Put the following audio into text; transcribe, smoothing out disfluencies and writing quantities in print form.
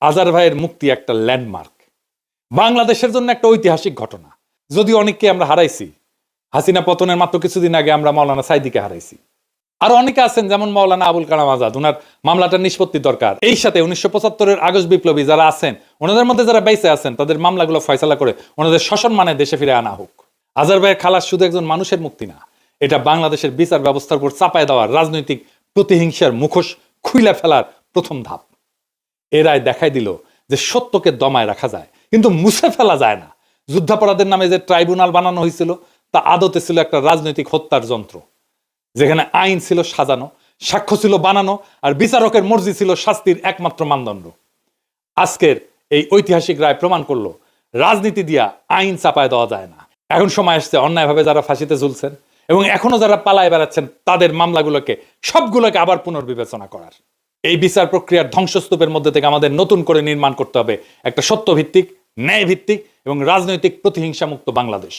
আজার ভাইয়ের মুক্তি একটা ল্যান্ডমার্ক, বাংলাদেশের জন্য একটা ঐতিহাসিক ঘটনা। যদিও অনেককে আমরা হারাইছি, হাসিনা পতনের মাত্র কিছুদিন আগে আমরা মাওলানা সাইদিকে হারাইছি। আর অনেকে আছেন যেমন মাওলানা আবুল কালাম আজাদ, ওনার মামলাটার নিষ্পত্তি দরকার। এই সাথে 1975-এর আগস্ট বিপ্লবী যারা আছেন, ওনাদের মধ্যে যারা বেঁচে আছেন, তাদের মামলাগুলো ফয়সালা করে ওনাদের সসম্মানে দেশে ফিরে আনা হোক। আজার ভাইয়ের খালাস শুধু একজন মানুষের মুক্তি না, এটা বাংলাদেশের বিচার ব্যবস্থার উপর চাপায় দেওয়ার রাজনৈতিক প্রতিহিংসার মুখোশ খুইলা ফেলার প্রথম ধাপ। এ রায় দেখাই দিল যে সত্যকে দমায় রাখা যায়, কিন্তু মুছে ফেলা যায় না। যুদ্ধাপরাধের নামে যে ট্রাইব্যুনাল বানানো হয়েছিল, তা আদতে ছিল একটা রাজনৈতিক হত্যার যন্ত্র, যেখানে আইন ছিল সাজানো, সাক্ষ্য ছিল বানানো, আর বিচারকের মর্জি ছিল শাস্তির একমাত্র মানদণ্ড। আজকের এই ঐতিহাসিক রায় প্রমাণ করলো রাজনীতি দিয়া আইন চাপায় দেওয়া যায় না। এখন সময় আসছে অন্যায়ভাবে যারা ফাঁসিতে ঝুলছেন এবং এখনো যারা পালায় বেড়াচ্ছেন, তাদের মামলাগুলোকে সবগুলোকে আবার পুনর্বিবেচনা করার। এই বিচার প্রক্রিয়ার ধ্বংসস্তূপের মধ্যে থেকে আমাদের নতুন করে নির্মাণ করতে হবে একটা সত্যভিত্তিক, ন্যায়ভিত্তিক এবং রাজনৈতিক প্রতিহিংসামুক্ত বাংলাদেশ।